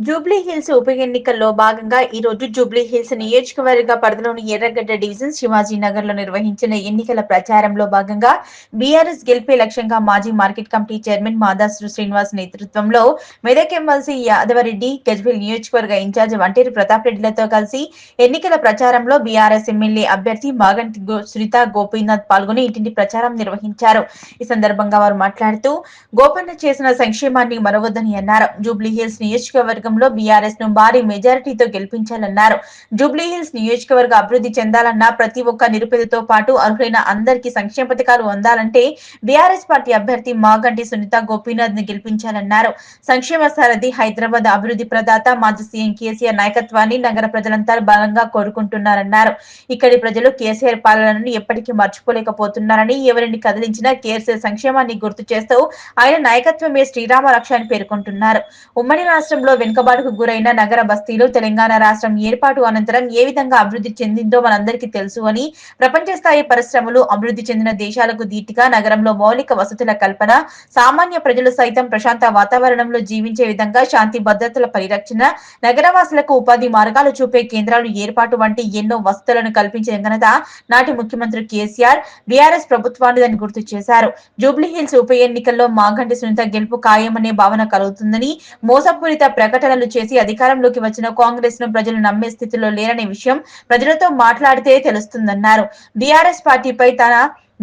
Jubilee hills ఉప ఎన్నికల్లో భాగంగా ఈ రోజు జూబ్లీ హిల్స్ నియోజకవర్గ పరిధిలోని ఎర్రగడ్డ డివిజన్ శివాజీ నగర్ లో నిర్వహించిన ఎన్నికల ప్రచారంలో భాగంగా బీఆర్ఎస్ గెలిపే లక్ష్యంగా మాజీ market committee chairman Madasu Srinivas నేతృత్వంలో మెదక్ ఎమ్మెల్సీ యాదవరెడ్డి, గజ్వేల్ నియోజకవర్గ ఇన్ఛార్జ్ వంటేరు ప్రతాప్ రెడ్డిలతో కలిసి ఎన్నికల ప్రచారంలో బీఆర్ఎస్ ఎమ్మెల్యే అభ్యర్థి మాగంటి సునీత గోపీనాథ్ పాల్గొని ఇంటింటి ప్రచారం నిర్వహించారు. ఈ సందర్భంగా వారు మాట్లాడుతూ గోపన్న చేసిన సంక్షేమాన్ని మరవద్దని అన్నారు. జూబ్లీ హిల్స్ నియోజకవర్గంలో బీఆర్ఎస్ ను భారీ మెజారిటీతో గెలిపించాలన్నారు. జూబ్లీ హిల్స్ నియోజకవర్గ అభివృద్ధి చెందాలన్నా ప్రతి ఒక్క నిరుపేదతో పాటు అర్హులైన అందరికీ సంక్షేమ పథకాలు అందాలంటే బీఆర్ఎస్ పార్టీ అభ్యర్థి మాగంటి సునీత గోపీనాథ్ ని గెలిపించాలన్నారు. సంక్షేమ సారథి, హైదరాబాద్ అభివృద్ధి ప్రదాత మాజీ సీఎం కేసీఆర్ నాయకత్వాన్ని నగర ప్రజలంతా బలంగా కోరుకుంటున్నారన్నారు. ఇక్కడి ప్రజలు కేసీఆర్ పాలనను ఎప్పటికీ మర్చిపోలేకపోతున్నారని, ఎవరిని కదిలించినా కేసీఆర్ సంక్షేమాన్ని గుర్తు చేస్తూ ఆయన నాయకత్వమే శ్రీరామ రక్ష అని పేర్కొంటున్నారు. ఉమ్మడి రాష్ట్రంలో వెనుకబాటుకు గురైన నగర బస్తీలు తెలంగాణ రాష్ట్రం ఏర్పాటు అనంతరం ఏ విధంగా అభివృద్ధి చెందిందో మనందరికీ తెలుసు అని, ప్రపంచ స్థాయి పరిశ్రమలు, అభివృద్ధి చెందిన దేశాలకు ధీటుగా నగరంలో మౌలిక వసతుల కల్పన, సామాన్య ప్రజలు సైతం ప్రశాంత వాతావరణంలో జీవించే విధంగా శాంతి భద్రతల పరిరక్షణ, నగరవాసులకు ఉపాధి మార్గాలు చూపే కేంద్రాలు ఏర్పాటు వంటి ఎన్నో వసతులను కల్పించిన ఘనత నాటి ముఖ్యమంత్రి కేసీఆర్, బీఆర్ఎస్ ప్రభుత్వానిదని గుర్తు చేశారు. జూబ్లీ హిల్స్ ఉప ఎన్నికల్లో మాగంటి సునీత గెలుపు ఖాయమనే భావన కలుగుతుందని, మోసపూరిత ప్రకటనలు చేసి అధికారంలోకి వచ్చిన కాంగ్రెస్ ను ప్రజలు నమ్మే స్థితిలో లేరనే విషయం ప్రజలతో మాట్లాడితే తెలుస్తుందన్నారు. బీఆర్ఎస్ పార్టీపై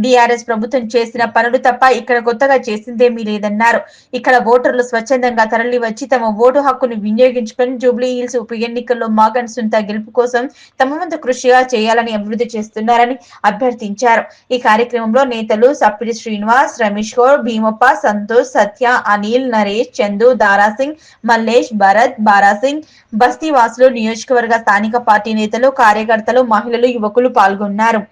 బీఆర్ఎస్ ప్రభుత్వం చేసిన పనులు తప్ప ఇక్కడ కొత్తగా చేసిందేమీ లేదన్నారు. ఇక్కడ ఓటర్లు స్వచ్ఛందంగా తరలి వచ్చి తమ ఓటు హక్కును వినియోగించుకుని జూబ్లీ హిల్స్ ఉప ఎన్నికల్లో మాగంటి సునీత గెలుపు కోసం తమ వంతు కృషిగా చేయాలని అభివృద్ధి చేస్తున్నారని అభ్యర్థించారు. ఈ కార్యక్రమంలో నేతలు సప్పిడి శ్రీనివాస్, రమేష్ గౌడ్, భీమప్ప, సంతోష్, సత్య, అనిల్, నరేష్, చందు, దారాసింగ్, మల్లేష్, భరత్, బారాసింగ్, బస్తీవాసులు, నియోజకవర్గ స్థానిక పార్టీ నేతలు, కార్యకర్తలు, మహిళలు, యువకులు పాల్గొన్నారు.